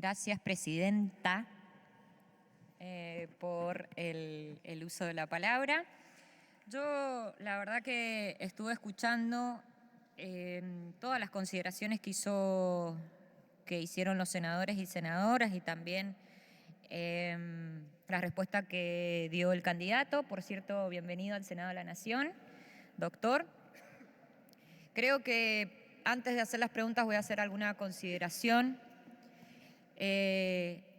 Gracias, presidenta, por el uso de la palabra. Yo, la verdad que estuve escuchando todas las consideraciones que hicieron los senadores y senadoras y también la respuesta que dio el candidato. Por cierto, bienvenido al Senado de la Nación, doctor. Creo que antes de hacer las preguntas voy a hacer alguna consideración.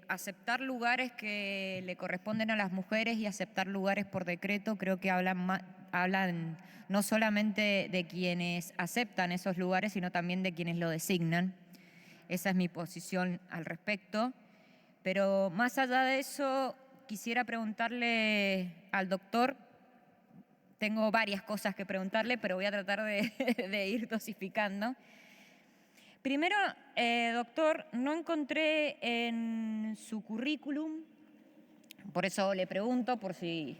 Aceptar lugares que le corresponden a las mujeres y aceptar lugares por decreto creo que hablan no solamente de quienes aceptan esos lugares, sino también de quienes lo designan. Esa es mi posición al respecto. Pero más allá de eso, quisiera preguntarle al doctor. Tengo varias cosas que preguntarle, pero voy a tratar de ir dosificando. Primero, doctor, no encontré en su currículum, por eso le pregunto, por si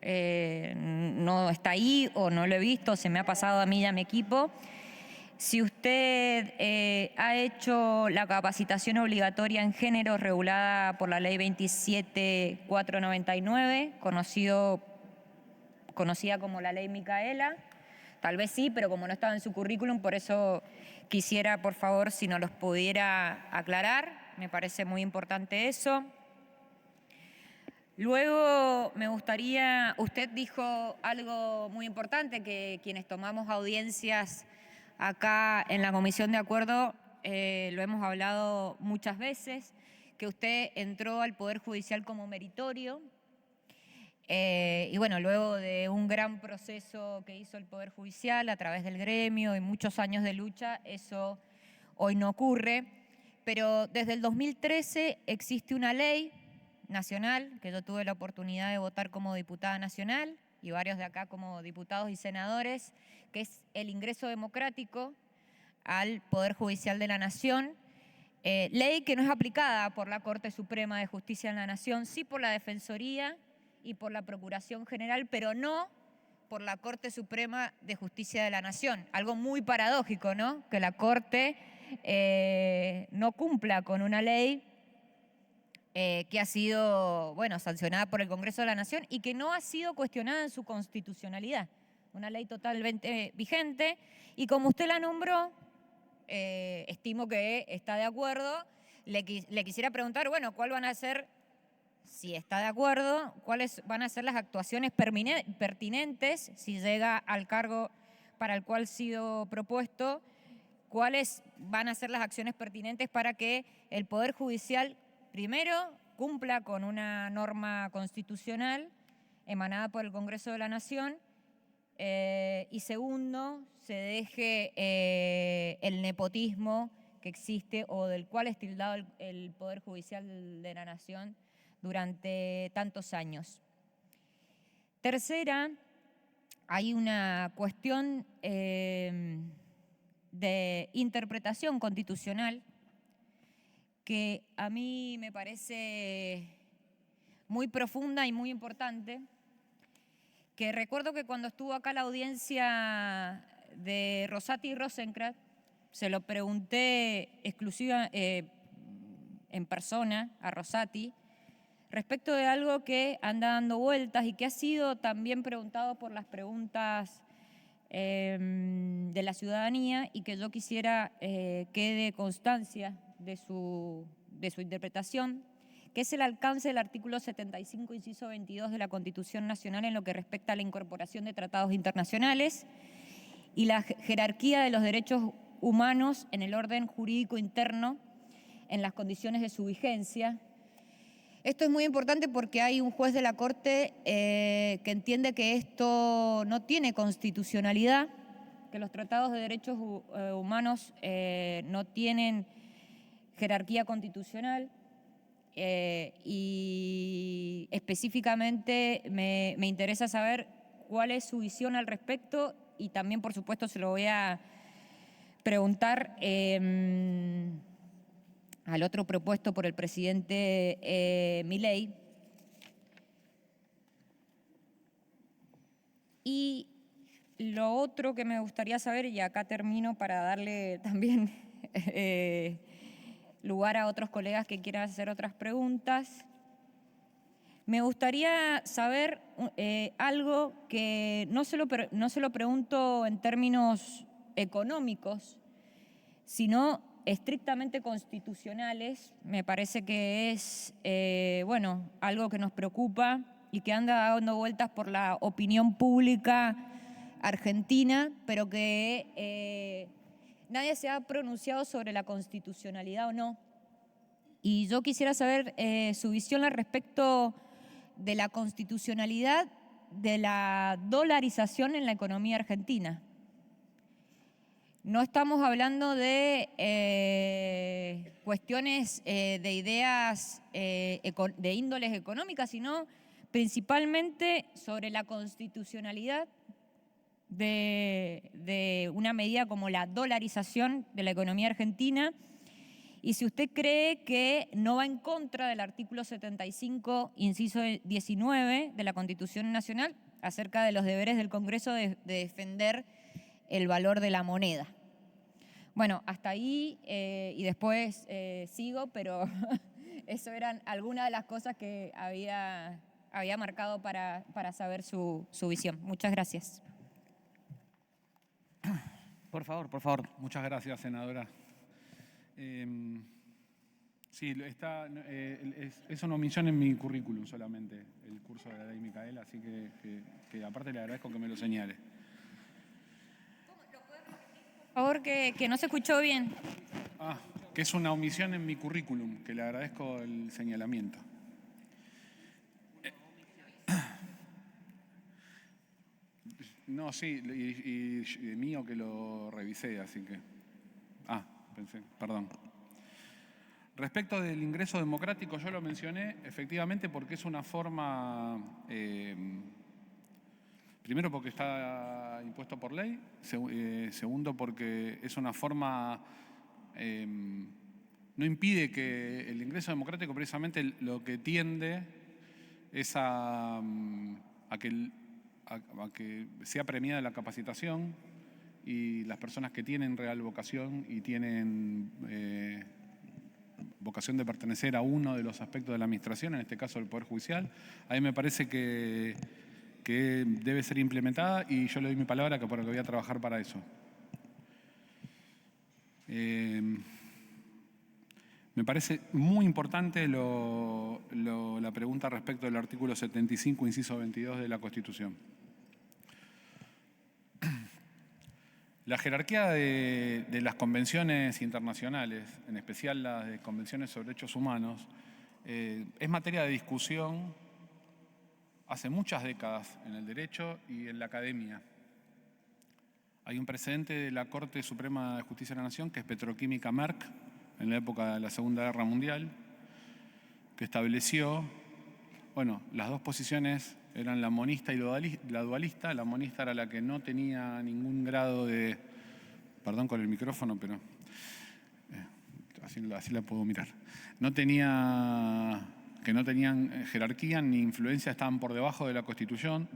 no está ahí o no lo he visto, se me ha pasado a mí y a mi equipo, si usted ha hecho la capacitación obligatoria en género regulada por la Ley 27499, conocida como la Ley Micaela. Tal vez sí, pero como no estaba en su currículum, por eso quisiera, por favor, si nos los pudiera aclarar. Me parece muy importante eso. Luego me gustaría, usted dijo algo muy importante, que quienes tomamos audiencias acá en la Comisión de Acuerdo, lo hemos hablado muchas veces, que usted entró al Poder Judicial como meritorio. Y bueno, luego de un gran proceso que hizo el Poder Judicial a través del gremio y muchos años de lucha, eso hoy no ocurre. Pero desde el 2013 existe una ley nacional, que yo tuve la oportunidad de votar como diputada nacional y varios de acá como diputados y senadores, que es el ingreso democrático al Poder Judicial de la Nación. Ley que no es aplicada por la Corte Suprema de Justicia de la Nación, sí por la Defensoría y por la Procuración General, pero no por la Corte Suprema de Justicia de la Nación. Algo muy paradójico, ¿no? Que la Corte no cumpla con una ley que ha sido, bueno, sancionada por el Congreso de la Nación y que no ha sido cuestionada en su constitucionalidad. Una ley totalmente vigente y como usted la nombró, estimo que está de acuerdo. Le quisiera preguntar, bueno, ¿cuál van a ser, si está de acuerdo, cuáles van a ser las actuaciones pertinentes si llega al cargo para el cual ha sido propuesto? ¿Cuáles van a ser las acciones pertinentes para que el Poder Judicial, primero, cumpla con una norma constitucional emanada por el Congreso de la Nación y segundo, se deje el nepotismo que existe o del cual es tildado el Poder Judicial de la Nación durante tantos años? Tercera, hay una cuestión de interpretación constitucional que a mí me parece muy profunda y muy importante, que recuerdo que cuando estuvo acá la audiencia de Rosati y Rosenkrantz, se lo pregunté en persona a Rosati, respecto de algo que anda dando vueltas y que ha sido también preguntado por las preguntas de la ciudadanía y que yo quisiera quede constancia de su interpretación, que es el alcance del artículo 75, inciso 22 de la Constitución Nacional en lo que respecta a la incorporación de tratados internacionales y la jerarquía de los derechos humanos en el orden jurídico interno en las condiciones de su vigencia. Esto es muy importante porque hay un juez de la Corte que entiende que esto no tiene constitucionalidad, que los tratados de derechos humanos no tienen jerarquía constitucional y específicamente me interesa saber cuál es su visión al respecto y también, por supuesto, se lo voy a preguntar al otro propuesto por el presidente Milei. Y lo otro que me gustaría saber, y acá termino para darle también lugar a otros colegas que quieran hacer otras preguntas. Me gustaría saber algo que no se lo pregunto en términos económicos, sino estrictamente constitucionales. Me parece que es algo que nos preocupa y que anda dando vueltas por la opinión pública argentina, pero que nadie se ha pronunciado sobre la constitucionalidad o no. Y yo quisiera saber su visión al respecto de la constitucionalidad de la dolarización en la economía argentina. No estamos hablando de cuestiones de ideas de índoles económicas, sino principalmente sobre la constitucionalidad de una medida como la dolarización de la economía argentina, y si usted cree que no va en contra del artículo 75, inciso 19 de la Constitución Nacional, acerca de los deberes del Congreso de defender el valor de la moneda. Bueno, hasta ahí y después sigo, pero eso eran algunas de las cosas que había marcado para saber su visión. Muchas gracias. Por favor, por favor. Muchas gracias, senadora. Sí, es una omisión en mi currículum solamente, el curso de la ley Micaela, así que aparte le agradezco que me lo señale. Por favor, que no se escuchó bien. Que es una omisión en mi currículum, que le agradezco el señalamiento. No, sí, y mío que lo revisé, así que... perdón. Respecto del ingreso democrático, yo lo mencioné efectivamente porque es una forma, primero porque está impuesto por ley, segundo porque es una forma, no impide que el ingreso democrático precisamente lo que tiende es a que sea premiada la capacitación y las personas que tienen real vocación y tienen vocación de pertenecer a uno de los aspectos de la administración, en este caso el Poder Judicial. A mí me parece que debe ser implementada y yo le doy mi palabra que voy a trabajar para eso. Me parece muy importante la pregunta respecto del artículo 75, inciso 22 de la Constitución. La jerarquía de las convenciones internacionales, en especial las de convenciones sobre derechos humanos, es materia de discusión hace muchas décadas en el derecho y en la academia. Hay un precedente de la Corte Suprema de Justicia de la Nación, que es Petroquímica Merck, en la época de la Segunda Guerra Mundial, que estableció, las dos posiciones eran la monista y la dualista. La monista era la que no tenía ningún grado de... Perdón con el micrófono, pero así la puedo mirar. Que no tenían jerarquía ni influencia, estaban por debajo de la Constitución.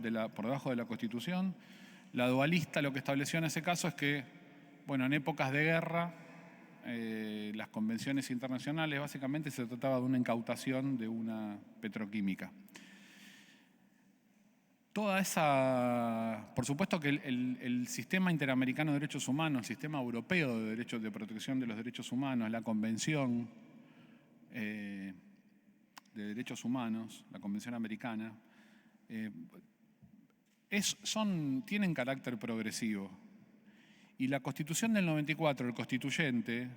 La dualista lo que estableció en ese caso es que, en épocas de guerra, las convenciones internacionales básicamente se trataba de una incautación de una petroquímica. Por supuesto que el sistema interamericano de derechos humanos, el sistema europeo de protección de los derechos humanos, la Convención de Derechos Humanos, la Convención Americana, tienen carácter progresivo. Y la Constitución del 94, el Constituyente,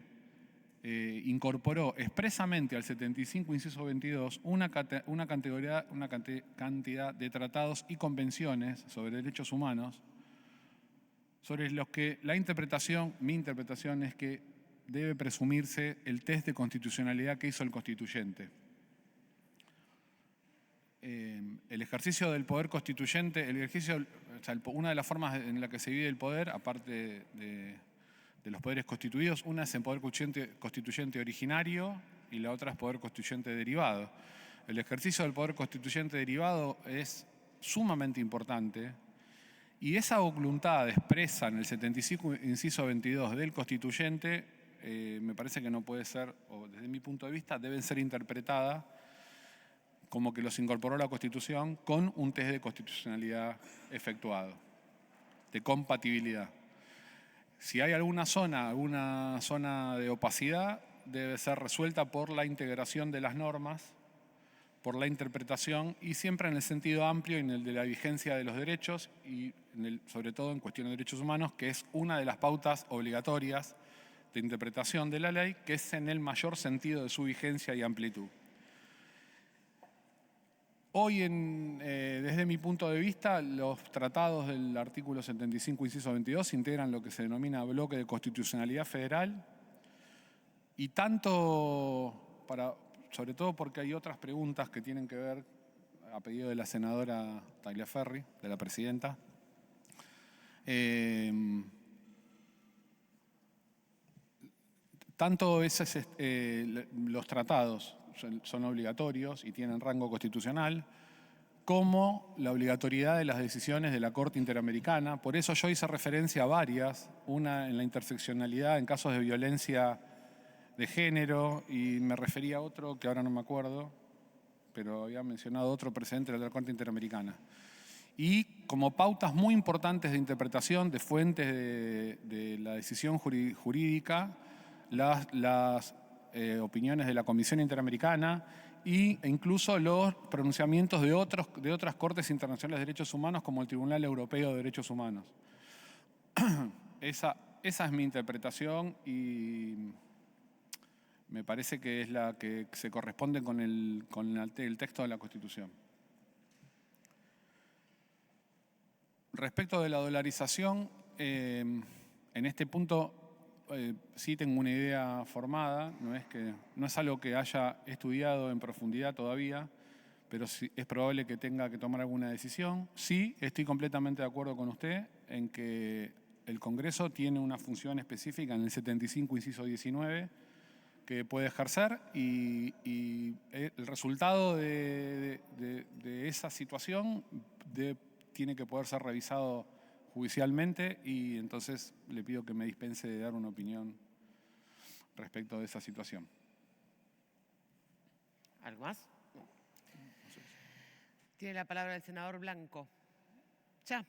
incorporó expresamente al 75, inciso 22, una cantidad de tratados y convenciones sobre derechos humanos, sobre los que mi interpretación es que debe presumirse el test de constitucionalidad que hizo el Constituyente. El ejercicio del poder constituyente, una de las formas en la que se divide el poder, aparte de los poderes constituidos, una es el poder constituyente originario y la otra es poder constituyente derivado. El ejercicio del poder constituyente derivado es sumamente importante y esa voluntad expresa en el 75, inciso 22 del constituyente me parece que no puede ser, o desde mi punto de vista, deben ser interpretadas como que los incorporó la Constitución con un test de constitucionalidad efectuado, de compatibilidad. Si hay alguna zona de opacidad, debe ser resuelta por la integración de las normas, por la interpretación y siempre en el sentido amplio y en el de la vigencia de los derechos y sobre todo en cuestión de derechos humanos, que es una de las pautas obligatorias de interpretación de la ley, que es en el mayor sentido de su vigencia y amplitud. Hoy, desde mi punto de vista, los tratados del artículo 75, inciso 22, integran lo que se denomina bloque de constitucionalidad federal y sobre todo porque hay otras preguntas que tienen que ver, a pedido de la senadora Tagliaferri, de la presidenta, los tratados son obligatorios y tienen rango constitucional, como la obligatoriedad de las decisiones de la Corte Interamericana. Por eso yo hice referencia a varias, una en la interseccionalidad en casos de violencia de género, y me refería a otro que ahora no me acuerdo, pero había mencionado otro precedente de la Corte Interamericana. Y como pautas muy importantes de interpretación de fuentes de la decisión jurídica, las opiniones de la Comisión Interamericana e incluso los pronunciamientos de otras cortes internacionales de derechos humanos, como el Tribunal Europeo de Derechos Humanos. Esa es mi interpretación y me parece que es la que se corresponde con el texto de la Constitución. Respecto de la dolarización, en este punto sí tengo una idea formada, no es algo que haya estudiado en profundidad todavía, pero sí es probable que tenga que tomar alguna decisión. Sí, estoy completamente de acuerdo con usted en que el Congreso tiene una función específica en el 75, inciso 19, que puede ejercer y el resultado de esa situación tiene que poder ser revisado judicialmente y entonces le pido que me dispense de dar una opinión respecto de esa situación. ¿Algo más? Tiene la palabra el senador Blanco. Ya.